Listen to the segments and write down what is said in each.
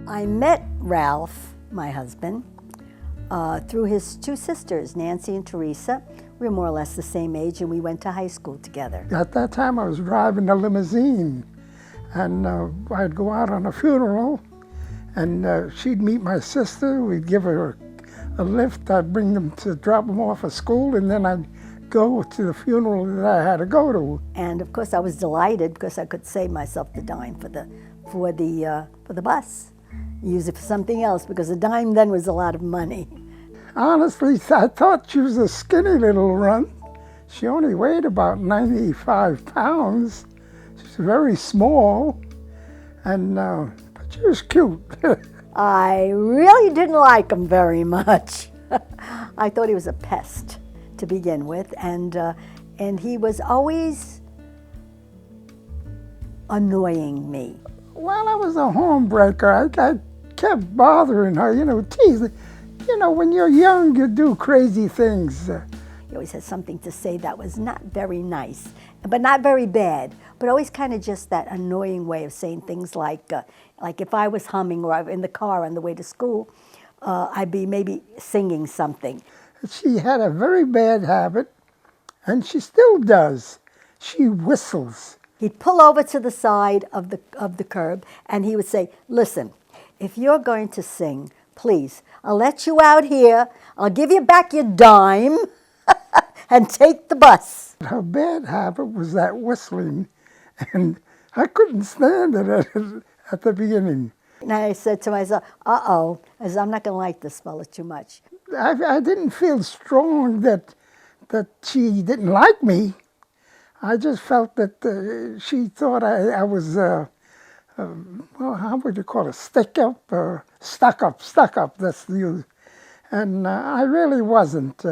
I met Ralph, my husband, through his two sisters, Nancy and Teresa. We were more or less the same age, and we went to high school together. At that time, I was driving a limousine, and I'd go out on a funeral, and she'd meet my sister. We'd give her a lift. I'd bring them to drop them off at school, and then I'd go to the funeral that I had to go to. And of course, I was delighted because I could save myself the dime for the bus, use it for something else, because a dime then was a lot of money. Honestly, I thought she was a skinny little runt. She only weighed about 95 pounds. She's very small, and but she was cute. I really didn't like him very much. I thought he was a pest to begin with, and he was always annoying me. Well, I was a homebreaker. I kept bothering her, teasing. When you're young, you do crazy things. He always had something to say that was not very nice, but not very bad, but always kind of just that annoying way of saying things like if I was humming or in the car on the way to school, I'd be maybe singing something. She had a very bad habit, and she still does. She whistles. He'd pull over to the side of the curb, and he would say, "Listen, if you're going to sing, please, I'll let you out here. I'll give you back your dime and take the bus." Her bad habit was that whistling, and I couldn't stand it at the beginning. And I said to myself, uh-oh, I said, I'm not going to like this fella too much. I didn't feel strong that she didn't like me. I just felt that she thought I was, well, how would you call it, stuck up, that's the use. And I really wasn't.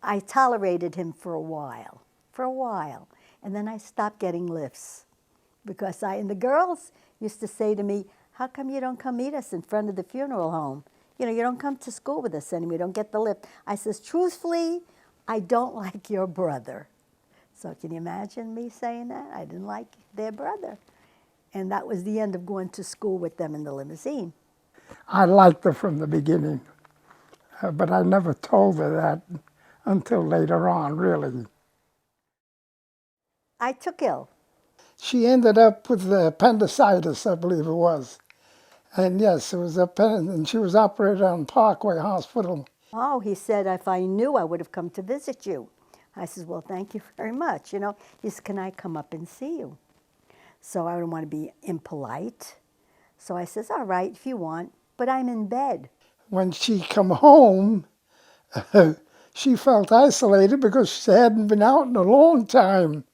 I tolerated him for a while, and then I stopped getting lifts because and the girls used to say to me, "How come you don't come meet us in front of the funeral home? You don't come to school with us anymore, you don't get the lift." I says, truthfully, I don't like your brother. So can you imagine me saying that? I didn't like their brother. And that was the end of going to school with them in the limousine. I liked her from the beginning, but I never told her that until later on, really. I took ill. She ended up with appendicitis, I believe it was. And yes, it was and she was operated on Parkway Hospital. Oh, he said, if I knew, I would have come to visit you. I says, well, thank you very much. He says, can I come up and see you? So I don't want to be impolite. So I says, all right, if you want, but I'm in bed. When she come home, she felt isolated because she hadn't been out in a long time.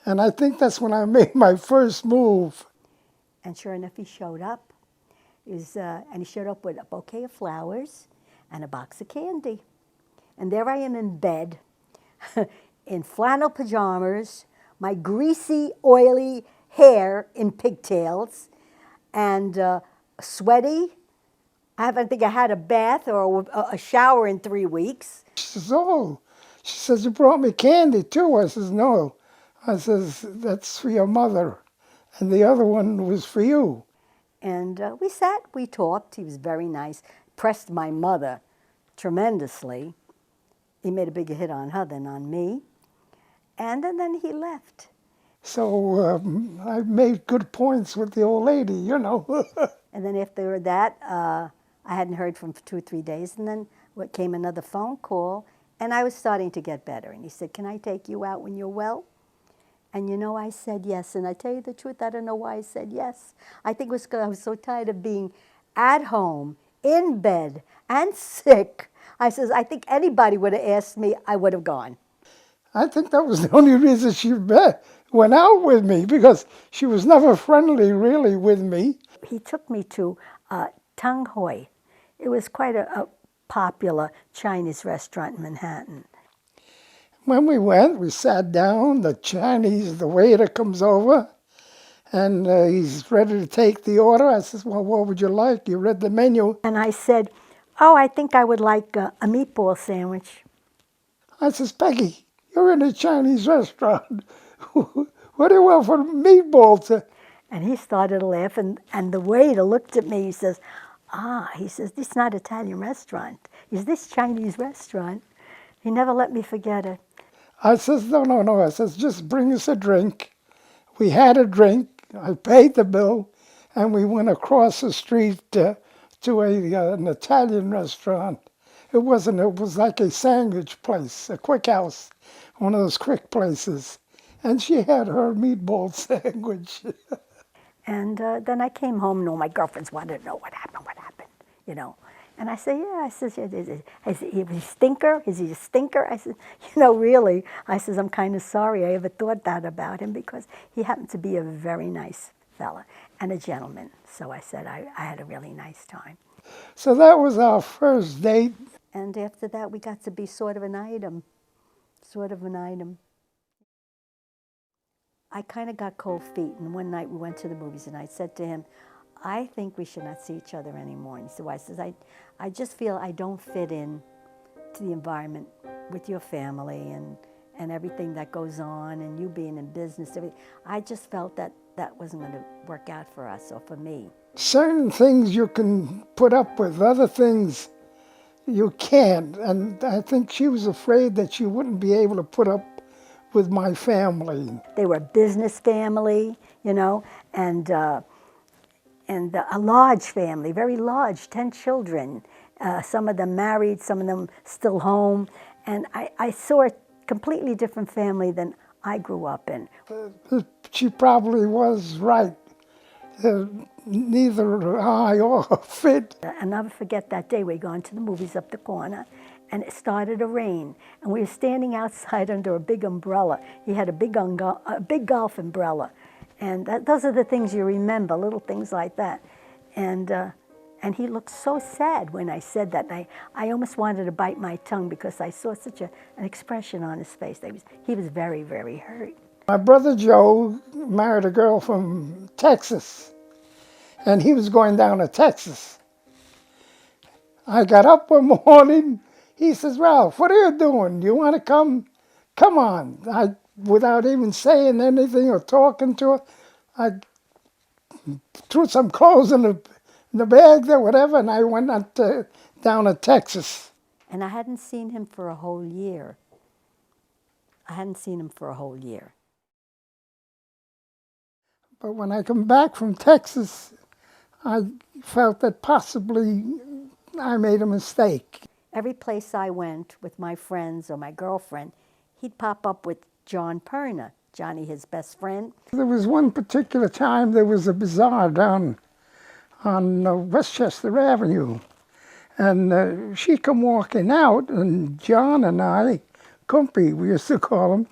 And I think that's when I made my first move. And sure enough, he showed up. And he showed up with a bouquet of flowers and a box of candy. And there I am in bed, in flannel pajamas, my greasy, oily hair in pigtails, and sweaty. I think I had a bath or a shower in 3 weeks. She says, oh, she says, you brought me candy too. I says, no. I says, that's for your mother. And the other one was for you. And we sat, we talked. He was very nice. Pressed my mother tremendously. He made a bigger hit on her than on me. And then he left. So I made good points with the old lady, And then after that, I hadn't heard from 2 or 3 days. And then came another phone call. And I was starting to get better. And he said, can I take you out when you're well? And I said yes. And I tell you the truth, I don't know why I said yes. I think it was because I was so tired of being at home, in bed, and sick. I says, I think anybody would have asked me, I would have gone. I think that was the only reason she went out with me, because she was never friendly, really, with me. He took me to Tung Hoi. It was quite a popular Chinese restaurant in Manhattan. When we went, we sat down, the waiter comes over, and he's ready to take the order. I says, well, what would you like? You read the menu. And I said, oh, I think I would like a meatball sandwich. I says, Peggy, you're in a Chinese restaurant. What do you want for meatballs? And he started laughing, and the waiter looked at me, he says, Ah, he says, this is not Italian restaurant. Is this Chinese restaurant? He never let me forget it. I says, no, no, no. I says, just bring us a drink. We had a drink. I paid the bill, and we went across the street to an Italian restaurant. It wasn't. It was like a sandwich place, a quick house, one of those quick places. And she had her meatball sandwich. And then I came home, and all my girlfriends wanted to know what happened, you know. And I said, yeah, I said, is he a stinker? Is he a stinker? I said, really, I says, I'm kind of sorry I ever thought that about him because he happened to be a very nice fella and a gentleman. So I said, I had a really nice time. So that was our first date. And after that, we got to be sort of an item, I kind of got cold feet, and one night we went to the movies, and I said to him, I think we should not see each other anymore. And he said, why? I says, I just feel I don't fit in to the environment with your family and everything that goes on, and you being in business. Everything. I just felt that that wasn't going to work out for us or for me. Certain things you can put up with, other things you can't. And I think she was afraid that she wouldn't be able to put up with my family. They were a business family, and a large family, very large, 10 children. Some of them married, some of them still home. And I saw a completely different family than I grew up in. She probably was right. Neither I or fit. I'll never forget that day we gone to the movies up the corner, and it started to rain, and we were standing outside under a big umbrella. He had a big golf umbrella, and those are the things you remember, little things like that. And he looked so sad when I said that. And I almost wanted to bite my tongue because I saw such an expression on his face. He was very, very hurt. My brother Joe married a girl from Texas, and he was going down to Texas. I got up one morning. He says, Ralph, what are you doing? Do you want to come? Come on. Without even saying anything or talking to her, I threw some clothes in the bag there, whatever, and I went down to Texas. And I hadn't seen him for a whole year. But when I come back from Texas, I felt that possibly I made a mistake. Every place I went with my friends or my girlfriend, he'd pop up with John Perna, Johnny, his best friend. There was one particular time there was a bazaar down on Westchester Avenue, and she come walking out, and John and I, Kumpy, we used to call him,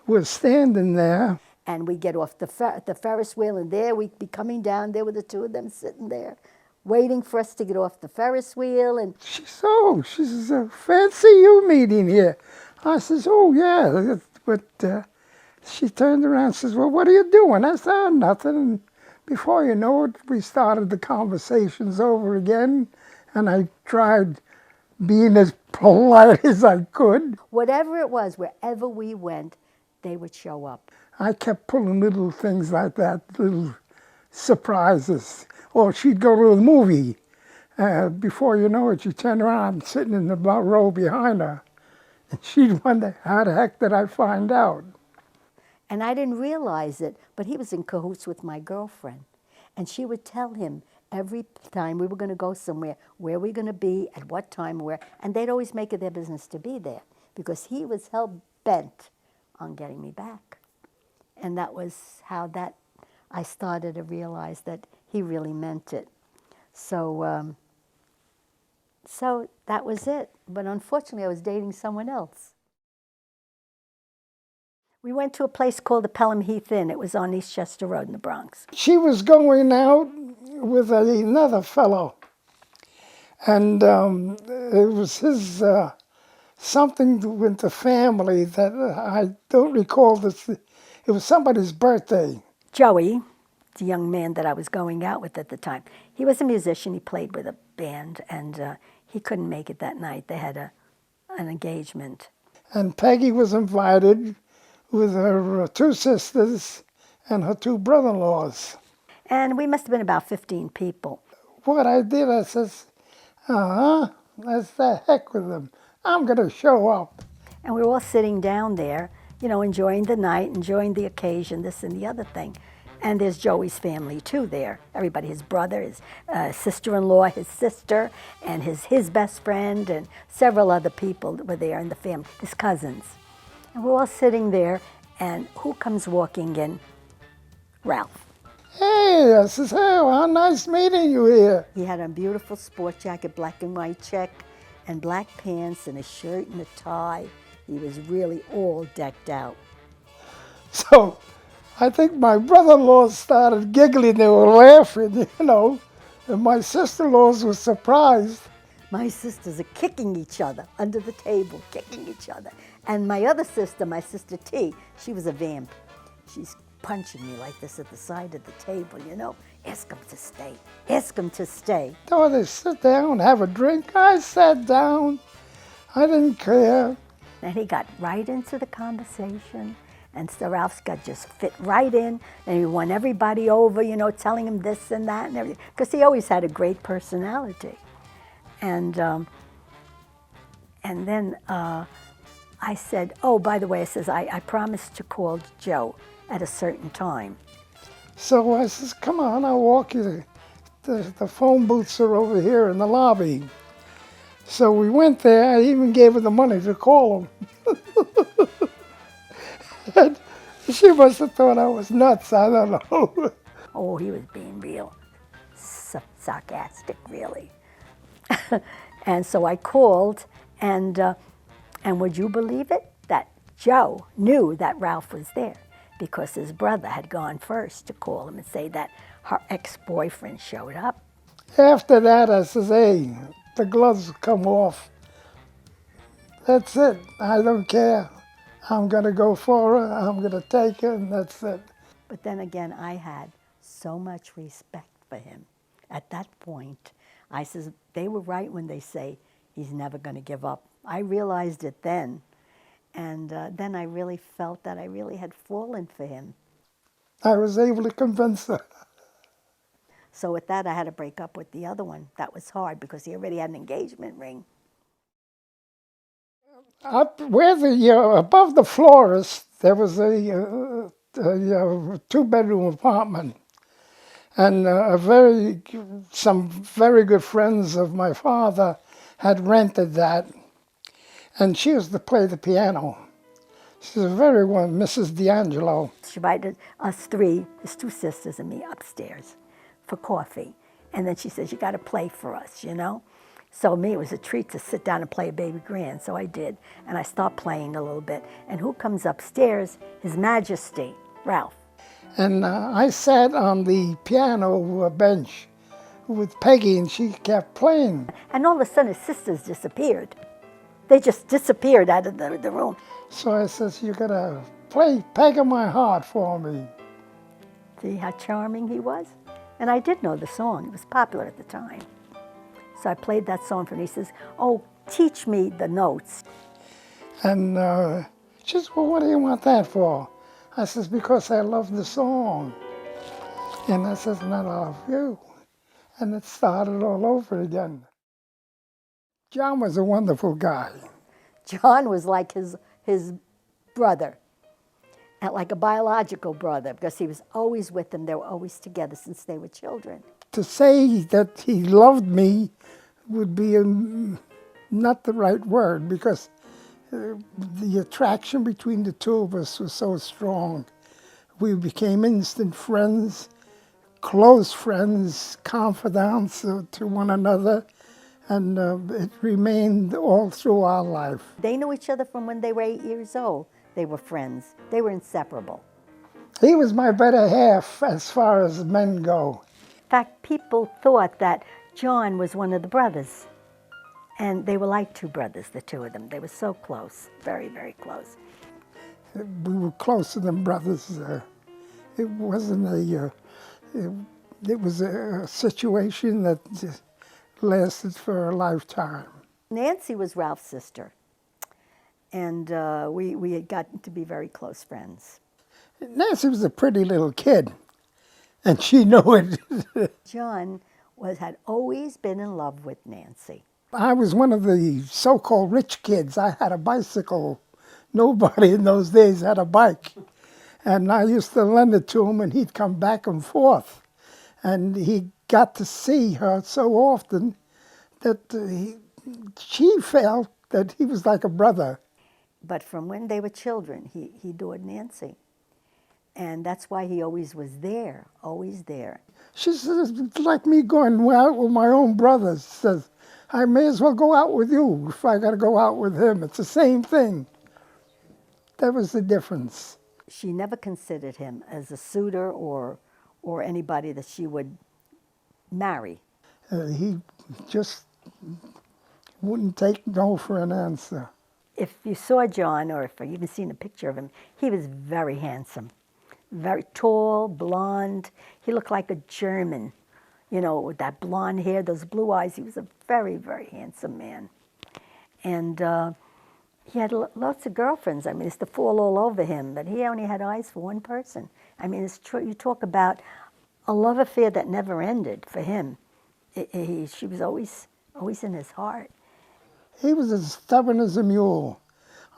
was standing there. And we'd get off the Ferris wheel, and there we'd be coming down. There were the two of them sitting there, waiting for us to get off the Ferris wheel. And she says, fancy you meeting here. I says, oh, yeah. But she turned around and says, well, what are you doing? I said, oh, nothing. And before you know it, we started the conversations over again, and I tried being as polite as I could. Whatever it was, wherever we went, they would show up. I kept pulling little things like that, little surprises. Or she'd go to the movie. Before you know it, she'd turn around, I'm sitting in the row behind her. And she'd wonder, how the heck did I find out? And I didn't realize it, but he was in cahoots with my girlfriend. And she would tell him every time we were going to go somewhere, where we were going to be, at what time, where. And they'd always make it their business to be there because he was hell-bent on getting me back. And that was how I started to realize that he really meant it. So that was it. But unfortunately, I was dating someone else. We went to a place called the Pelham Heath Inn. It was on East Chester Road in the Bronx. She was going out with another fellow. And it was his something with the family that I don't recall this. It was somebody's birthday. Joey, the young man that I was going out with at the time, he was a musician. He played with a band, and he couldn't make it that night. They had an engagement. And Peggy was invited with her two sisters and her two brother-in-laws. And we must have been about 15 people. what I did, I says, that's the heck with them. I'm going to show up. And we were all sitting down there, you know, enjoying the night, enjoying the occasion, this and the other thing. And there's Joey's family too there. Everybody, his brother, his sister-in-law, his sister, and his best friend, and several other people were there in the family, his cousins. And we're all sitting there, and who comes walking in? Ralph. Hey, I says, hey, well, nice meeting you here. He had a beautiful sport jacket, black and white check, and black pants, and a shirt and a tie. He was really all decked out. So I think my brother-in-law started giggling. They were laughing, you know, and my sister-in-laws were surprised. My sisters are kicking each other under the table, kicking each other. And my other sister, my sister T, she was a vamp. She's punching me like this at the side of the table, you know. Ask him to stay. Ask him to stay. So they sit down, have a drink. I sat down. I didn't care. And he got right into the conversation. And so Ralph's got just fit right in. And he won everybody over, you know, telling him this and that and everything. Because he always had a great personality. And then I said, oh, by the way, I says, I promised to call Joe at a certain time. So I says, come on, I'll walk you. The phone booths are over here in the lobby. So we went there. I even gave her the money to call him. And she must have thought I was nuts. I don't know. Oh, he was being real sarcastic, really. And so I called, and would you believe it? That Joe knew that Ralph was there because his brother had gone first to call him and say that her ex-boyfriend showed up. After that, I says, hey, the gloves come off. That's it. I don't care. I'm going to go for her. I'm going to take her, and that's it. But then again, I had so much respect for him. At that point, I says, they were right when they say he's never going to give up. I realized it then. And then I really felt that I really had fallen for him. I was able to convince her. So with that, I had to break up with the other one. That was hard because he already had an engagement ring. Up where above the florist, there was a two-bedroom apartment. And some very good friends of my father had rented that. And she used to play the piano. She's a very one, Mrs. D'Angelo. She invited us three, his two sisters and me, upstairs for coffee. And then she says, you got to play for us, you know? So me, it was a treat to sit down and play a baby grand. So I did. And I stopped playing a little bit. And who comes upstairs? His Majesty, Ralph. And I sat on the piano bench with Peggy, and she kept playing. And all of a sudden, his sisters disappeared. They just disappeared out of the room. So I says, you got to play Peg of My Heart for me. See how charming he was? And I did know the song. It was popular at the time. So I played that song for him. He says, oh, teach me the notes. And she says, well, what do you want that for? I says, because I love the song. And I says, and I love you. And it started all over again. John was a wonderful guy. John was like his brother, and like a biological brother, because he was always with them. They were always together since they were children. To say that he loved me would be not the right word, because the attraction between the two of us was so strong. We became instant friends, close friends, confidants to one another, and it remained all through our life. They knew each other from when they were 8 years old. They were friends. They were inseparable. He was my better half as far as men go. In fact, people thought that John was one of the brothers. And they were like two brothers, the two of them. They were so close, very, very close. We were closer than brothers. It wasn't it was a situation that just lasted for a lifetime. Nancy was Ralph's sister. And we had gotten to be very close friends. Nancy was a pretty little kid, and she knew it. John had always been in love with Nancy. I was one of the so-called rich kids. I had a bicycle. Nobody in those days had a bike. And I used to lend it to him, and he'd come back and forth. And he got to see her so often that she felt that he was like a brother. But from when they were children, he adored Nancy. And that's why he always was there, always there. She says, it's like me going out with my own brother. She says, I may as well go out with you if I got to go out with him. It's the same thing. That was the difference. She never considered him as a suitor or anybody that she would marry. He just wouldn't take no for an answer. If you saw John, or if you've even seen a picture of him, he was very handsome. Very tall, blonde. He looked like a German, you know, with that blonde hair, those blue eyes. He was a very, very handsome man. And he had lots of girlfriends. I mean, it's to fall all over him, but he only had eyes for one person. I mean, it's true. You talk about a love affair that never ended for him. She was always in his heart. He was as stubborn as a mule.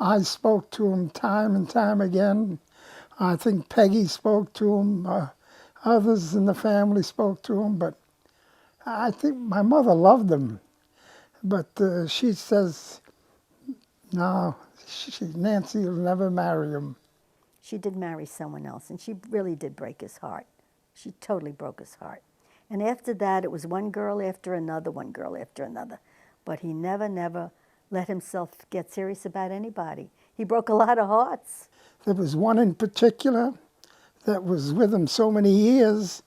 I spoke to him time and time again. I think Peggy spoke to him. Others in the family spoke to him. But I think my mother loved him. But she says, no, Nancy will never marry him. She did marry someone else, and she really did break his heart. She totally broke his heart. And after that, it was one girl after another, one girl after another. But he never let himself get serious about anybody. He broke a lot of hearts. There was one in particular that was with him so many years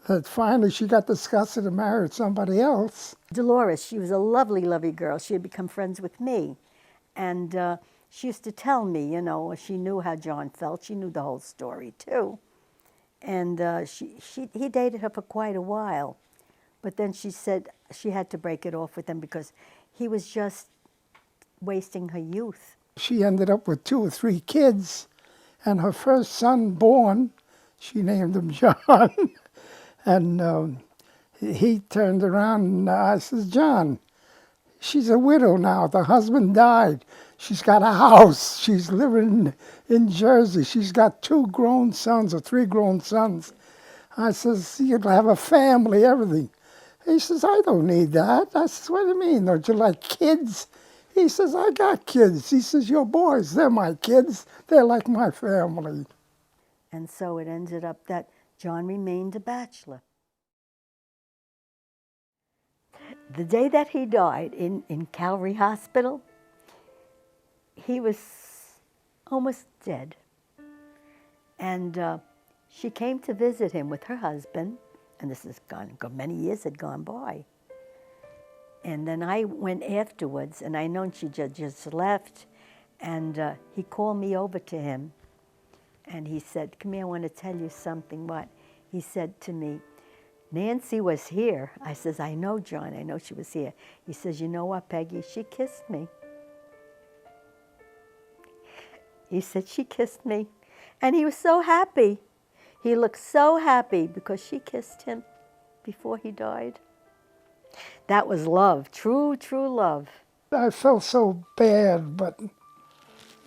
that finally she got disgusted and married somebody else. Dolores, she was a lovely, lovely girl. She had become friends with me. And she used to tell me, you know, she knew how John felt. She knew the whole story, too. And he dated her for quite a while. But then she said she had to break it off with him because he was just wasting her youth. She ended up with 2 or 3 kids, and her first son born, she named him John. And he turned around and I says, John, she's a widow now. The husband died. She's got a house. She's living in Jersey. She's got 2 grown sons or 3 grown sons. I says, you'll have a family, everything. He says, I don't need that. I says, what do you mean? Don't you like kids? He says, I got kids. He says, your boys, they're my kids. They're like my family. And so it ended up that John remained a bachelor. The day that he died in Calvary Hospital, he was almost dead. And she came to visit him with her husband, and this is many years had gone by. And then I went afterwards, and I known she just left, and he called me over to him, and he said, come here, I want to tell you something. What? He said to me, Nancy was here. I says, I know, John, I know she was here. He says, you know what, Peggy? She kissed me. He said, she kissed me. And he was so happy. He looked so happy because she kissed him before he died. That was love, true, true love. I felt so bad, but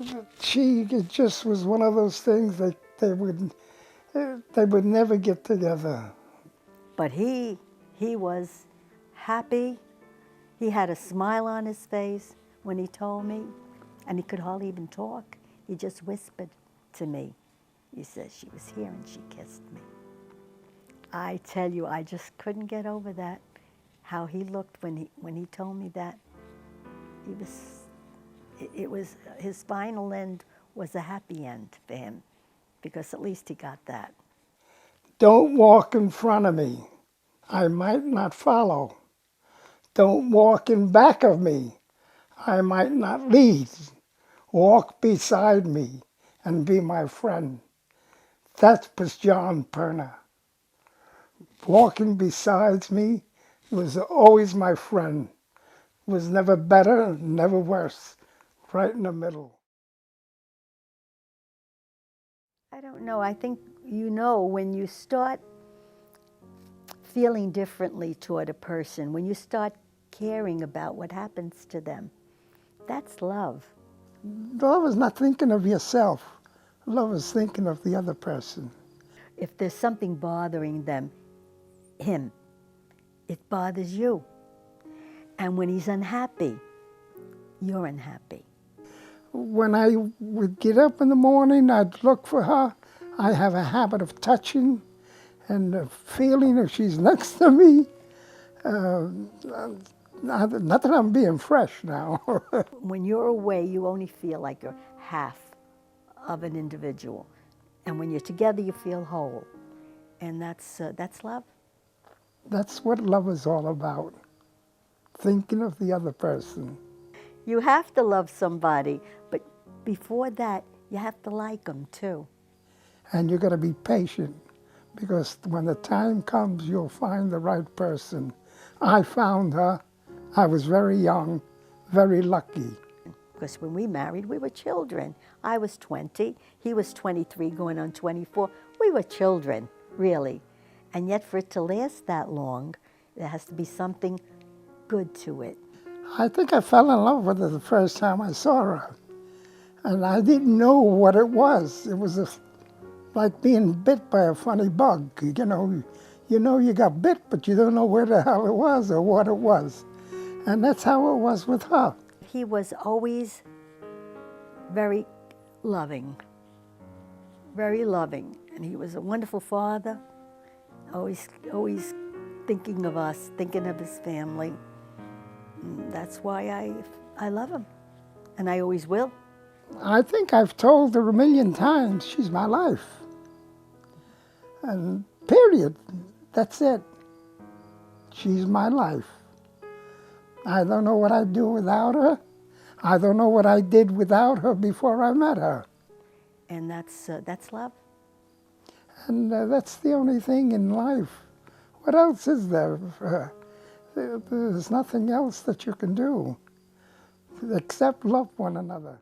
it just was one of those things that they would never get together. But he was happy. He had a smile on his face when he told me, and he could hardly even talk. He just whispered to me. He says, she was here and she kissed me. I tell you, I just couldn't get over that. How he looked when he told me that. It was his final end was a happy end for him, because at least he got that. Don't walk in front of me. I might not follow. Don't walk in back of me. I might not lead. Walk beside me and be my friend. That was John Perna. Walking beside me was always my friend. Was never better, never worse. Right in the middle. I don't know. I think you know when you start feeling differently toward a person, when you start caring about what happens to them, that's love. Love is not thinking of yourself. Love is thinking of the other person. If there's something bothering him, it bothers you. And when he's unhappy, you're unhappy. When I would get up in the morning, I'd look for her. I have a habit of touching and feeling if she's next to me. Not that I'm being fresh now. When you're away, you only feel like you're half of an individual. And when you're together, you feel whole. And that's love. That's what love is all about, thinking of the other person. You have to love somebody, but before that, you have to like them too. And you've got to be patient, because when the time comes, you'll find the right person. I found her. I was very young, very lucky. Because when we married, we were children. I was 20, he was 23, going on 24. We were children, really. And yet for it to last that long, there has to be something good to it. I think I fell in love with her the first time I saw her. And I didn't know what it was. It was like being bit by a funny bug. You know you got bit, but you don't know where the hell it was or what it was. And that's how it was with her. He was always very loving, and he was a wonderful father, always thinking of us, thinking of his family. And that's why I love him, and I always will. I think I've told her 1,000,000 times she's my life. And period. That's it. She's my life. I don't know what I'd do without her. I don't know what I did without her before I met her. And that's love. And that's the only thing in life. What else is there? There's nothing else that you can do except love one another.